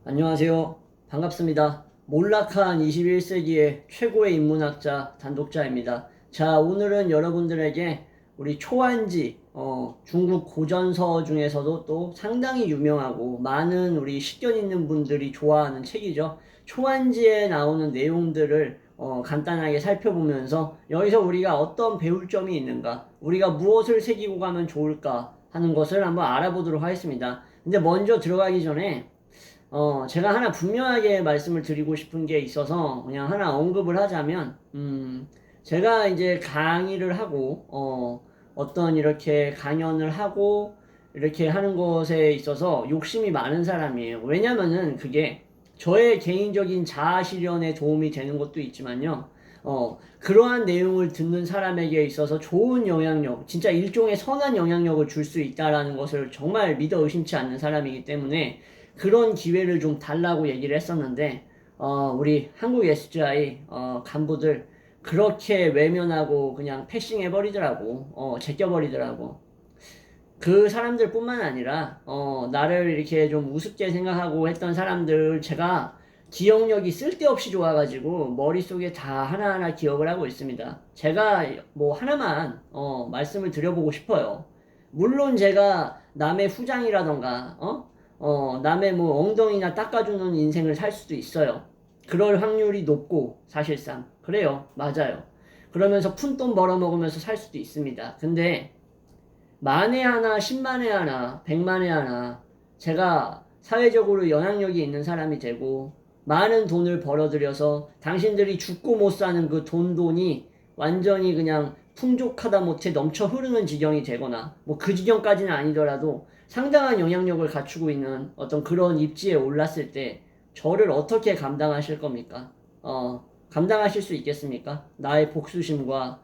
안녕하세요. 반갑습니다. 몰락한 21세기의 최고의 인문학자 단독자입니다. 자, 오늘은 여러분들에게 우리 초안지, 중국 고전서 중에서도 또 상당히 유명하고 많은 우리 식견 있는 분들이 좋아하는 책이죠. 초안지에 나오는 내용들을 간단하게 살펴보면서 여기서 우리가 어떤 배울 점이 있는가, 우리가 무엇을 새기고 가면 좋을까 하는 것을 한번 알아보도록 하겠습니다. 근데 먼저 들어가기 전에 제가 하나 분명하게 말씀을 드리고 싶은 게 있어서 그냥 하나 언급을 하자면, 제가 이제 강의를 하고, 어떤 이렇게 강연을 하고, 이렇게 하는 것에 있어서 욕심이 많은 사람이에요. 왜냐면은 그게 저의 개인적인 자아 실현에 도움이 되는 것도 있지만요. 그러한 내용을 듣는 사람에게 있어서 좋은 영향력, 진짜 일종의 선한 영향력을 줄 수 있다라는 것을 정말 믿어 의심치 않는 사람이기 때문에 그런 기회를 좀 달라고 얘기를 했었는데, 우리 한국 SGI, 간부들 그렇게 외면하고 그냥 패싱해버리더라고. 제껴버리더라고. 그 사람들 뿐만 아니라, 나를 이렇게 좀 우습게 생각하고 했던 사람들, 제가 기억력이 쓸데없이 좋아가지고, 머릿속에 다 하나하나 기억을 하고 있습니다. 제가 뭐 하나만, 말씀을 드려보고 싶어요. 물론 제가 남의 후장이라던가, 남의 뭐 엉덩이나 닦아주는 인생을 살 수도 있어요. 그럴 확률이 높고, 사실상. 그래요. 맞아요. 그러면서 푼돈 벌어먹으면서 살 수도 있습니다. 근데, 만에 하나, 10만에 하나, 100만에 하나 제가 사회적으로 영향력이 있는 사람이 되고 많은 돈을 벌어들여서 당신들이 죽고 못 사는 그 돈이 완전히 그냥 풍족하다 못해 넘쳐 흐르는 지경이 되거나 뭐 그 지경까지는 아니더라도 상당한 영향력을 갖추고 있는 어떤 그런 입지에 올랐을 때 저를 어떻게 감당하실 겁니까? 감당하실 수 있겠습니까? 나의 복수심과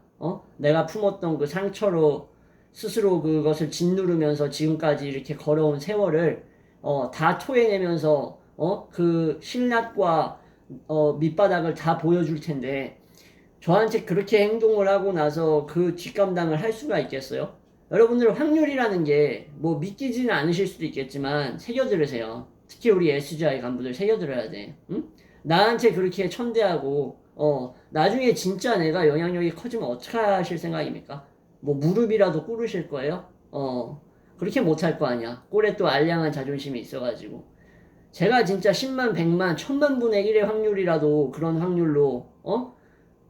내가 품었던 그 상처로 스스로 그것을 짓누르면서 지금까지 이렇게 걸어온 세월을 다 토해내면서 그 신랄과 밑바닥을 다 보여줄 텐데 저한테 그렇게 행동을 하고 나서 그 뒷감당을 할 수가 있겠어요? 여러분들 확률이라는 게 뭐 믿기지는 않으실 수도 있겠지만 새겨들으세요. 특히 우리 SGI 간부들 새겨들어야 돼. 응? 나한테 그렇게 천대하고 나중에 진짜 내가 영향력이 커지면 어떻게 하실 생각입니까? 뭐 무릎이라도 꿇으실 거예요? 그렇게 못할 거 아니야. 꼴에 또 알량한 자존심이 있어가지고. 제가 진짜 10만, 100만, 1000만 분의 1의 확률이라도 그런 확률로,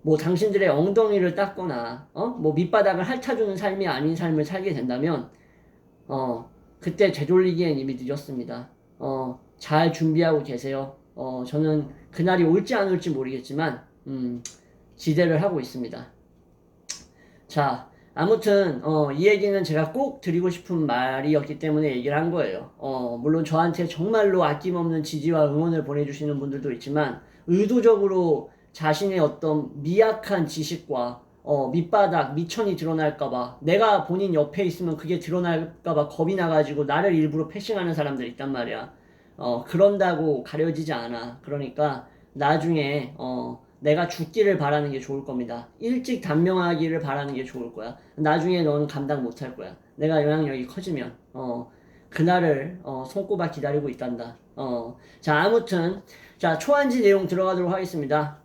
뭐 당신들의 엉덩이를 닦거나, 뭐 밑바닥을 핥아주는 삶이 아닌 삶을 살게 된다면, 그때 되돌리기엔 이미 늦었습니다. 잘 준비하고 계세요. 저는 그날이 올지 안 올지 모르겠지만, 기대를 하고 있습니다. 자, 아무튼 이 얘기는 제가 꼭 드리고 싶은 말이었기 때문에 얘기를 한 거예요. 물론 저한테 정말로 아낌없는 지지와 응원을 보내주시는 분들도 있지만 의도적으로 자신의 어떤 미약한 지식과 밑바닥, 미천이 드러날까봐 내가 본인 옆에 있으면 그게 드러날까봐 겁이 나가지고 나를 일부러 패싱하는 사람들 있단 말이야. 그런다고 가려지지 않아. 그러니까 나중에 내가 죽기를 바라는 게 좋을 겁니다. 일찍 단명하기를 바라는 게 좋을 거야. 나중에 너는 감당 못할 거야. 내가 영향력이 커지면 그날을 손꼽아 기다리고 있단다. 자, 아무튼 자, 초안지 내용 들어가도록 하겠습니다.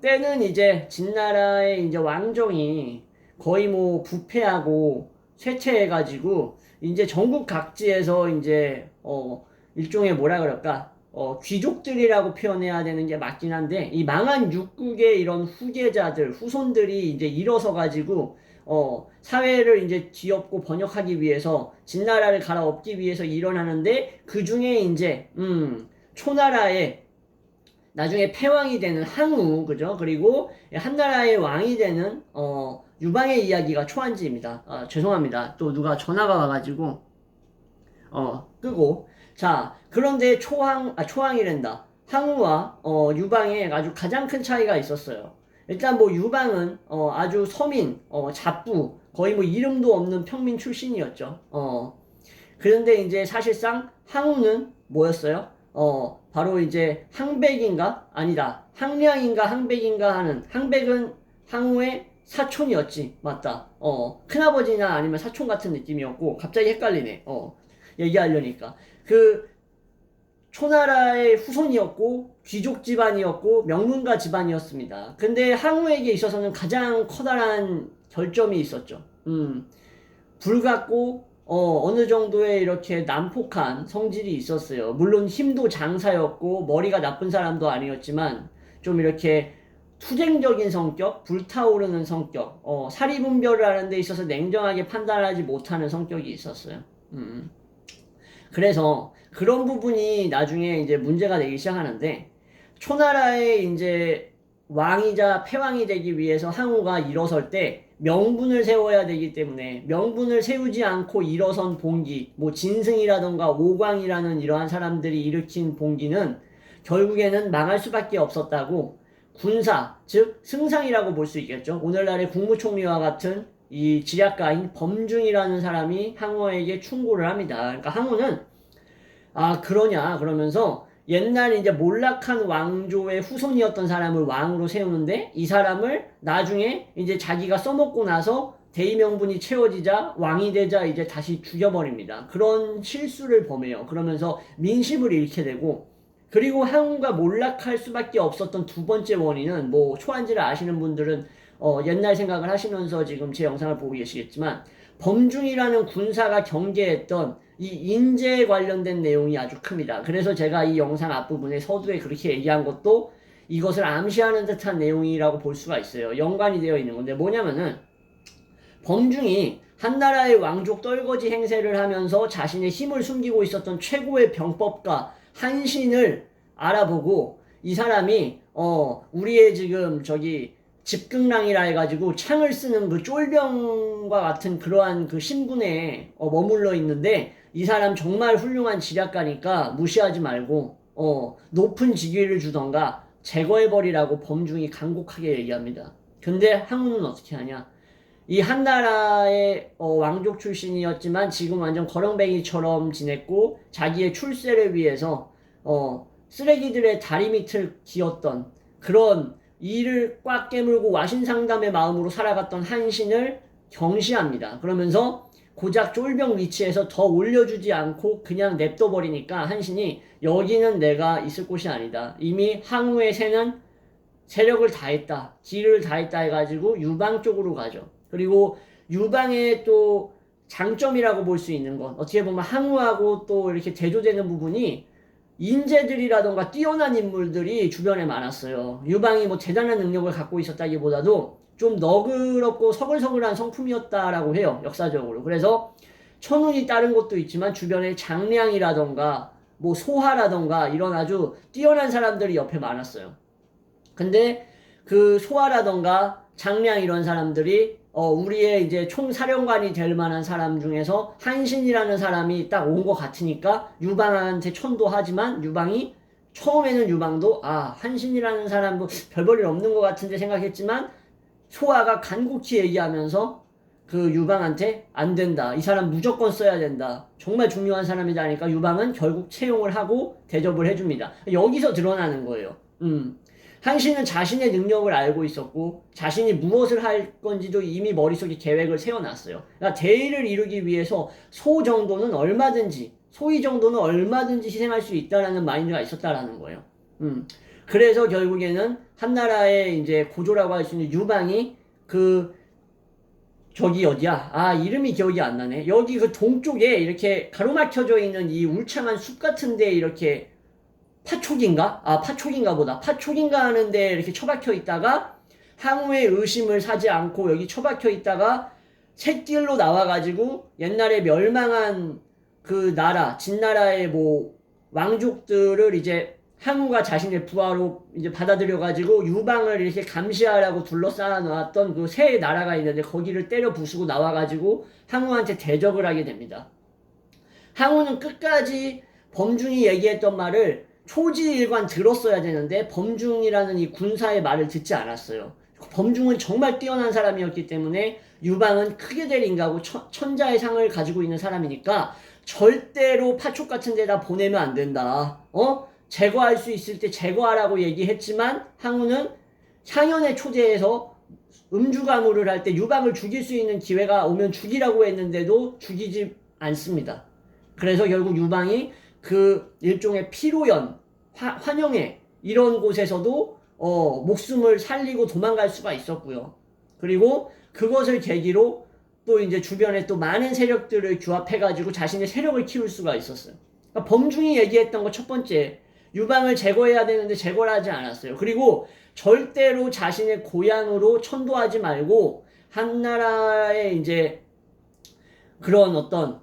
때는 이제 진나라의 이제 왕정이 거의 뭐 부패하고 쇠퇴해가지고 이제 전국 각지에서 이제 일종의 뭐라 그럴까 귀족들이라고 표현해야 되는 게 맞긴 한데, 이 망한 육국의 이런 후계자들, 후손들이 이제 일어서 가지고, 사회를 이제 뒤엎고 번역하기 위해서, 진나라를 갈아엎기 위해서 일어나는데, 그 중에 이제, 초나라의 나중에 패왕이 되는 항우, 그죠? 그리고 한나라의 왕이 되는, 유방의 이야기가 초안지입니다. 죄송합니다. 또 누가 전화가 와가지고, 끄고. 자, 그런데 초항이란다. 항우와, 유방에 아주 가장 큰 차이가 있었어요. 일단 뭐 유방은, 아주 서민, 잡부, 거의 뭐 이름도 없는 평민 출신이었죠. 그런데 이제 사실상 항우는 뭐였어요? 바로 이제 항백인가? 아니다. 항량인가 항백인가 하는, 항백은 항우의 사촌이었지. 맞다. 큰아버지나 아니면 사촌 같은 느낌이었고, 갑자기 헷갈리네. 얘기하려니까. 그 초나라의 후손이었고 귀족 집안이었고 명문가 집안이었습니다. 근데 항우에게 있어서는 가장 커다란 결점이 있었죠. 불같고 어느 정도의 이렇게 난폭한 성질이 있었어요. 물론 힘도 장사였고 머리가 나쁜 사람도 아니었지만 좀 이렇게 투쟁적인 성격, 불타오르는 성격, 사리분별을 하는 데 있어서 냉정하게 판단하지 못하는 성격이 있었어요. 그래서 그런 부분이 나중에 이제 문제가 되기 시작하는데, 초나라의 이제 왕이자 패왕이 되기 위해서 항우가 일어설 때 명분을 세워야 되기 때문에, 명분을 세우지 않고 일어선 봉기, 뭐 진승이라던가 오광이라는 이러한 사람들이 일으킨 봉기는 결국에는 망할 수밖에 없었다고, 군사, 즉 승상이라고 볼 수 있겠죠. 오늘날의 국무총리와 같은 이 지략가인 범중이라는 사람이 항우에게 충고를 합니다. 그러니까 항우는 그러냐 그러면서 옛날 이제 몰락한 왕조의 후손이었던 사람을 왕으로 세우는데, 이 사람을 나중에 이제 자기가 써먹고 나서 대의명분이 채워지자 왕이 되자 이제 다시 죽여버립니다. 그런 실수를 범해요. 그러면서 민심을 잃게 되고, 그리고 항우가 몰락할 수밖에 없었던 두 번째 원인은, 뭐 초안지를 아시는 분들은 옛날 생각을 하시면서 지금 제 영상을 보고 계시겠지만, 범중이라는 군사가 경계했던 이 인재에 관련된 내용이 아주 큽니다. 그래서 제가 이 영상 앞부분에 서두에 그렇게 얘기한 것도 이것을 암시하는 듯한 내용이라고 볼 수가 있어요. 연관이 되어 있는 건데, 뭐냐면은 범중이 한나라의 왕족 떨거지 행세를 하면서 자신의 힘을 숨기고 있었던 최고의 병법가 한신을 알아보고, 이 사람이 우리의 지금 저기 집극랑이라 해가지고 창을 쓰는 그 쫄병과 같은 그러한 그 신분에 머물러 있는데, 이 사람 정말 훌륭한 지략가니까 무시하지 말고 높은 직위를 주던가 제거해버리라고 범중이 간곡하게 얘기합니다. 근데 항우는 어떻게 하냐? 이 한나라의 왕족 출신이었지만 지금 완전 거렁뱅이처럼 지냈고, 자기의 출세를 위해서 쓰레기들의 다리 밑을 기었던 그런 이를 꽉 깨물고 와신상담의 마음으로 살아갔던 한신을 경시합니다. 그러면서 고작 쫄병 위치에서 더 올려주지 않고 그냥 냅둬버리니까 한신이, 여기는 내가 있을 곳이 아니다. 이미 항우의 새는 세력을 다했다, 기를 다했다 해가지고 유방 쪽으로 가죠. 그리고 유방의 또 장점이라고 볼 수 있는 건, 어떻게 보면 항우하고 또 이렇게 대조되는 부분이 인재들이라던가 뛰어난 인물들이 주변에 많았어요. 유방이 뭐 대단한 능력을 갖고 있었다기보다도 좀 너그럽고 서글서글한 성품이었다라고 해요, 역사적으로. 그래서 천운이 따른 것도 있지만 주변에 장량이라던가 뭐 소하라던가 이런 아주 뛰어난 사람들이 옆에 많았어요. 근데 그 소하라던가 장량 이런 사람들이 우리의 이제 총사령관이 될 만한 사람 중에서 한신이라는 사람이 딱 온 것 같으니까 유방한테 천도하지만, 유방이 처음에는 유방도 한신이라는 사람도 별 볼 일 없는 것 같은데 생각했지만, 소아가 간곡히 얘기하면서 그 유방한테 안 된다, 이 사람 무조건 써야 된다, 정말 중요한 사람이다 하니까 유방은 결국 채용을 하고 대접을 해줍니다. 여기서 드러나는 거예요. 한신은 자신의 능력을 알고 있었고 자신이 무엇을 할 건지도 이미 머릿속에 계획을 세워놨어요. 그러니까 대의를 이루기 위해서 소위 정도는 얼마든지 희생할 수 있다라는 마인드가 있었다라는 거예요. 그래서 결국에는 한나라의 이제 고조라고 할 수 있는 유방이 저기 어디야? 이름이 기억이 안 나네. 여기 그 동쪽에 이렇게 가로막혀져 있는 이 울창한 숲 같은데 이렇게 파촉인가 보다. 파촉인가 하는데 이렇게 처박혀 있다가 항우의 의심을 사지 않고 여기 처박혀 있다가 샛길로 나와가지고 옛날에 멸망한 그 나라, 진나라의 뭐 왕족들을 이제 항우가 자신의 부하로 이제 받아들여가지고 유방을 이렇게 감시하라고 둘러싸아 놨던 그 새 나라가 있는데, 거기를 때려 부수고 나와가지고 항우한테 대적을 하게 됩니다. 항우는 끝까지 범중이 얘기했던 말을 초지일관 들었어야 되는데 범중이라는 이 군사의 말을 듣지 않았어요. 범중은 정말 뛰어난 사람이었기 때문에 유방은 크게 될 인가고 천자의 상을 가지고 있는 사람이니까 절대로 파촉 같은 데다 보내면 안 된다. 제거할 수 있을 때 제거하라고 얘기했지만, 항우는 향연에 초대해서 음주가무를 할 때 유방을 죽일 수 있는 기회가 오면 죽이라고 했는데도 죽이지 않습니다. 그래서 결국 유방이 그 일종의 피로연, 환영회 이런 곳에서도 목숨을 살리고 도망갈 수가 있었고요. 그리고 그것을 계기로 또 이제 주변에 또 많은 세력들을 규합해가지고 자신의 세력을 키울 수가 있었어요. 그러니까 범중이 얘기했던 거 첫 번째, 유방을 제거해야 되는데 제거를 하지 않았어요. 그리고 절대로 자신의 고향으로 천도하지 말고 한나라의 이제 그런 어떤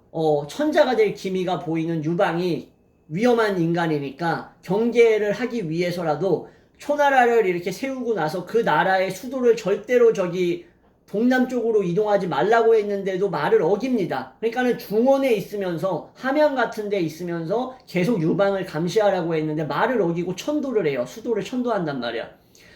천자가 될 기미가 보이는 유방이 위험한 인간이니까 경계를 하기 위해서라도 초나라를 이렇게 세우고 나서 그 나라의 수도를 절대로 저기 동남쪽으로 이동하지 말라고 했는데도 말을 어깁니다. 그러니까는 중원에 있으면서 함양 같은 데 있으면서 계속 유방을 감시하라고 했는데 말을 어기고 천도를 해요. 수도를 천도한단 말이야.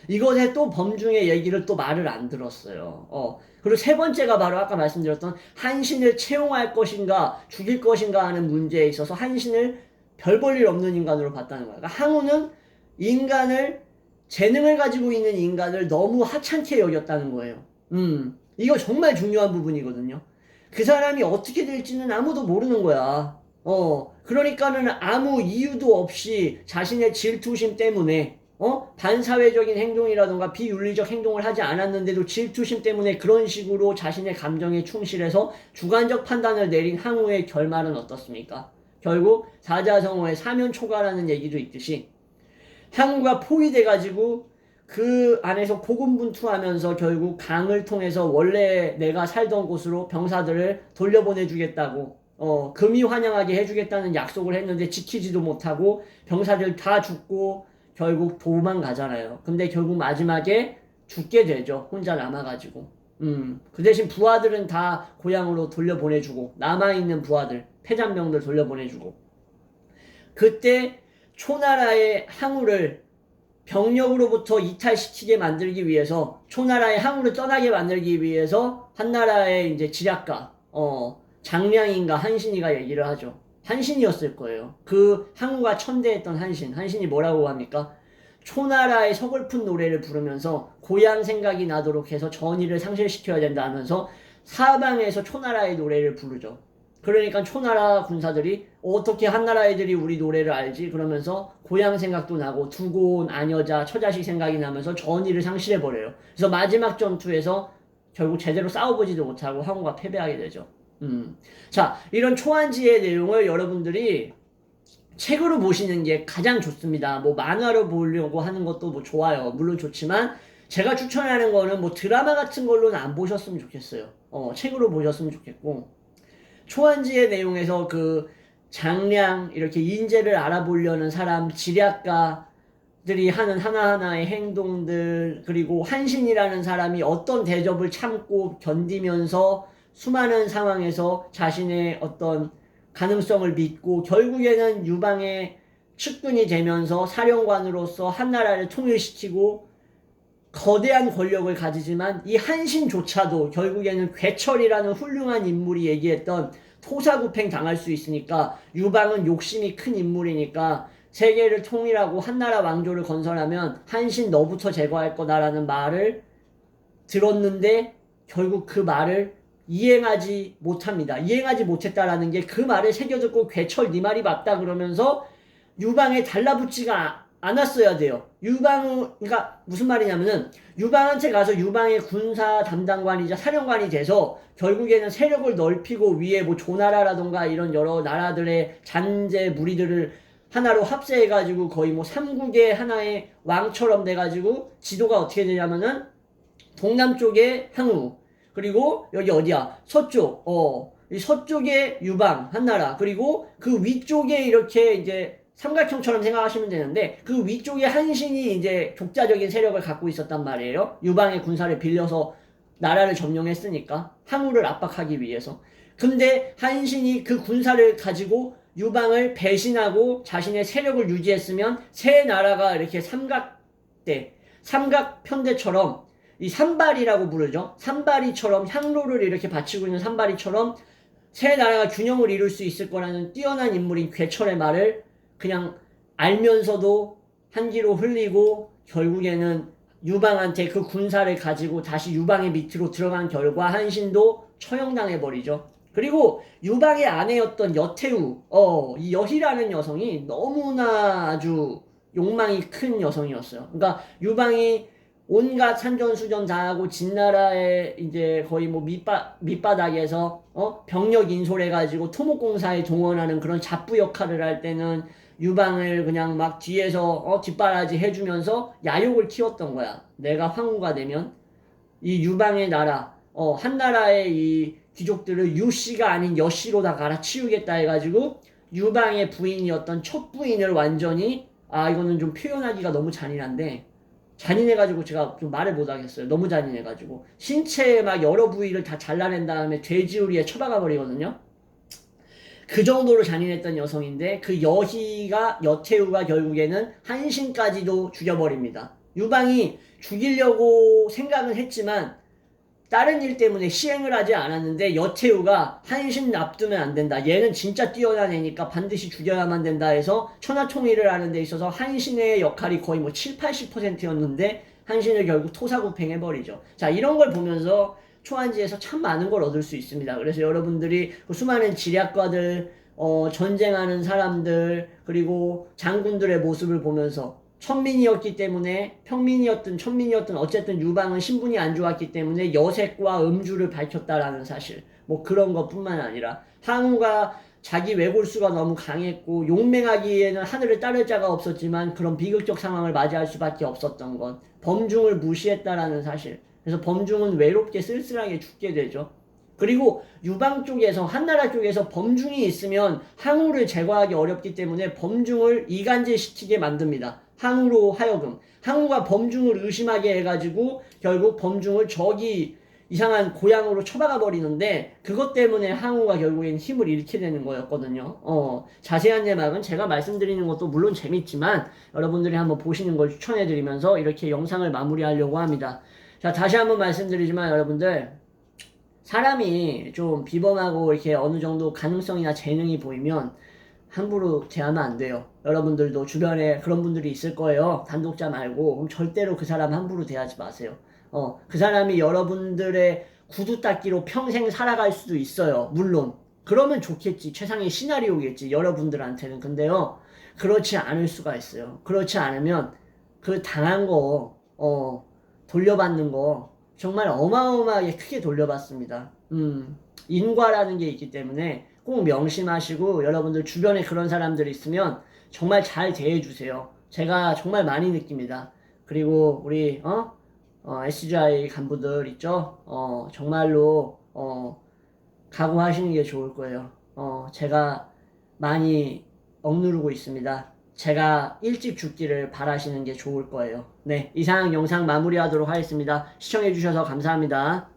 이것에 또 범중의 얘기를 또 말을 안 들었어요. 그리고 세 번째가 바로 아까 말씀드렸던 한신을 채용할 것인가 죽일 것인가 하는 문제에 있어서 한신을 별 볼 일 없는 인간으로 봤다는 거야. 그러니까 항우는 인간을 재능을 가지고 있는 인간을 너무 하찮게 여겼다는 거예요. 이거 정말 중요한 부분이거든요. 그 사람이 어떻게 될지는 아무도 모르는 거야. 그러니까는 아무 이유도 없이 자신의 질투심 때문에 반사회적인 행동이라던가 비윤리적 행동을 하지 않았는데도 질투심 때문에 그런 식으로 자신의 감정에 충실해서 주관적 판단을 내린 항우의 결말은 어떻습니까? 결국 사자성어의 사면초가라는 얘기도 있듯이 항우가 포위돼가지고 그 안에서 고군분투하면서 결국 강을 통해서 원래 내가 살던 곳으로 병사들을 돌려보내주겠다고 금이 환영하게 해주겠다는 약속을 했는데 지키지도 못하고 병사들 다 죽고 결국 도망가잖아요. 근데 결국 마지막에 죽게 되죠. 혼자 남아가지고. 그 대신 부하들은 다 고향으로 돌려보내주고 남아있는 부하들, 패잔병들 돌려보내주고 그때 초나라의 항우를 병력으로부터 이탈시키게 만들기 위해서 초나라의 항우를 떠나게 만들기 위해서 한나라의 이제 지략가 장량인가 한신이가 얘기를 하죠. 한신이었을 거예요. 그 항우가 천대했던 한신이 뭐라고 합니까? 초나라의 서글픈 노래를 부르면서 고향 생각이 나도록 해서 전의를 상실시켜야 된다 하면서 사방에서 초나라의 노래를 부르죠. 그러니까 초나라 군사들이 어떻게 한나라 애들이 우리 노래를 알지? 그러면서 고향 생각도 나고 두고 온 아녀자, 처자식 생각이 나면서 전의를 상실해버려요. 그래서 마지막 전투에서 결국 제대로 싸워보지도 못하고 항우가 패배하게 되죠. 자, 이런 초안지의 내용을 여러분들이 책으로 보시는 게 가장 좋습니다. 뭐 만화로 보려고 하는 것도 뭐 좋아요. 물론 좋지만 제가 추천하는 거는 뭐 드라마 같은 걸로는 안 보셨으면 좋겠어요. 책으로 보셨으면 좋겠고 초안지의 내용에서 그 장량 이렇게 인재를 알아보려는 사람, 지략가들이 하는 하나하나의 행동들 그리고 한신이라는 사람이 어떤 대접을 참고 견디면서 수많은 상황에서 자신의 어떤 가능성을 믿고 결국에는 유방의 측근이 되면서 사령관으로서 한나라를 통일시키고 거대한 권력을 가지지만 이 한신조차도 결국에는 괴철이라는 훌륭한 인물이 얘기했던 토사구팽 당할 수 있으니까 유방은 욕심이 큰 인물이니까 세계를 통일하고 한나라 왕조를 건설하면 한신 너부터 제거할 거다라는 말을 들었는데 결국 그 말을 이행하지 못합니다. 이행하지 못했다라는 게 그 말을 새겨듣고 괴철 네 말이 맞다 그러면서 유방에 달라붙지가 않았어야 돼요. 그러니까 무슨 말이냐면은 유방한테 가서 유방의 군사 담당관이자 사령관이 돼서 결국에는 세력을 넓히고 위에 뭐 조나라라던가 이런 여러 나라들의 잔재 무리들을 하나로 합세해가지고 거의 뭐 삼국의 하나의 왕처럼 돼가지고 지도가 어떻게 되냐면은 동남쪽에 항우 그리고 여기 어디야? 서쪽. 이 서쪽에 유방, 한나라. 그리고 그 위쪽에 이렇게 이제 삼각형처럼 생각하시면 되는데 그 위쪽에 한신이 이제 독자적인 세력을 갖고 있었단 말이에요. 유방의 군사를 빌려서 나라를 점령했으니까 항우를 압박하기 위해서. 근데 한신이 그 군사를 가지고 유방을 배신하고 자신의 세력을 유지했으면 세 나라가 이렇게 삼각편대처럼 이 산발이라고 부르죠. 산발이처럼 향로를 이렇게 받치고 있는 산발이처럼 세 나라가 균형을 이룰 수 있을 거라는 뛰어난 인물인 괴철의 말을 그냥 알면서도 한기로 흘리고 결국에는 유방한테 그 군사를 가지고 다시 유방의 밑으로 들어간 결과 한신도 처형당해버리죠. 그리고 유방의 아내였던 여태우, 이 여희라는 여성이 너무나 아주 욕망이 큰 여성이었어요. 그러니까 유방이 온갖 산전수전 다 하고 진나라의 이제 거의 뭐 밑바닥에서 병력 인솔해가지고 토목공사에 동원하는 그런 잡부 역할을 할 때는 유방을 그냥 막 뒤에서 뒷바라지 해주면서 야욕을 키웠던 거야. 내가 황후가 되면 이 유방의 나라, 한나라의 이 귀족들을 유씨가 아닌 여씨로 다 갈아치우겠다 해가지고 유방의 부인이었던 첫 부인을 완전히 이거는 좀 표현하기가 너무 잔인한데 잔인해가지고 제가 좀 말을 못하겠어요. 너무 잔인해가지고 신체의 막 여러 부위를 다 잘라낸 다음에 돼지우리에 처박아 버리거든요. 그 정도로 잔인했던 여성인데 그 여태우가 결국에는 한신까지도 죽여버립니다. 유방이 죽이려고 생각은 했지만 다른 일 때문에 시행을 하지 않았는데 여태우가 한신 납두면 안 된다. 얘는 진짜 뛰어난 애니까 반드시 죽여야만 된다 해서 천하통일을 하는 데 있어서 한신의 역할이 거의 뭐 7, 80%였는데 한신을 결국 토사구팽해버리죠. 자, 이런 걸 보면서 초안지에서 참 많은 걸 얻을 수 있습니다. 그래서 여러분들이 수많은 지략가들, 전쟁하는 사람들, 그리고 장군들의 모습을 보면서 천민이었기 때문에 평민이었든 천민이었든 어쨌든 유방은 신분이 안 좋았기 때문에 여색과 음주를 밝혔다라는 사실, 뭐 그런 것뿐만 아니라 항우가 자기 외골수가 너무 강했고 용맹하기에는 하늘을 따를 자가 없었지만 그런 비극적 상황을 맞이할 수밖에 없었던 것, 범중을 무시했다라는 사실. 그래서 범중은 외롭게 쓸쓸하게 죽게 되죠. 그리고 유방 쪽에서 한나라 쪽에서 범중이 있으면 항우를 제거하기 어렵기 때문에 범중을 이간질시키게 만듭니다. 항우로 하여금 항우가 범중을 의심하게 해가지고 결국 범중을 저기 이상한 고향으로 처박아 버리는데 그것 때문에 항우가 결국엔 힘을 잃게 되는 거였거든요. 자세한 내막은 제가 말씀드리는 것도 물론 재밌지만 여러분들이 한번 보시는 걸 추천해드리면서 이렇게 영상을 마무리하려고 합니다. 자, 다시 한번 말씀드리지만 여러분들 사람이 좀 비범하고 이렇게 어느 정도 가능성이나 재능이 보이면 함부로 대하면 안 돼요. 여러분들도 주변에 그런 분들이 있을 거예요. 단독자 말고. 그럼 절대로 그 사람 함부로 대하지 마세요. 그 사람이 여러분들의 구두 닦기로 평생 살아갈 수도 있어요. 물론. 그러면 좋겠지. 최상의 시나리오겠지. 여러분들한테는. 근데요. 그렇지 않을 수가 있어요. 그렇지 않으면 그 당한 거, 돌려받는 거 정말 어마어마하게 크게 돌려받습니다. 인과라는 게 있기 때문에 꼭 명심하시고 여러분들 주변에 그런 사람들이 있으면 정말 잘 대해주세요. 제가 정말 많이 느낍니다. 그리고 우리 SGI 간부들 있죠? 정말로 각오하시는 게 좋을 거예요. 제가 많이 억누르고 있습니다. 제가 일찍 죽기를 바라시는 게 좋을 거예요. 네, 이상 영상 마무리하도록 하겠습니다. 시청해주셔서 감사합니다.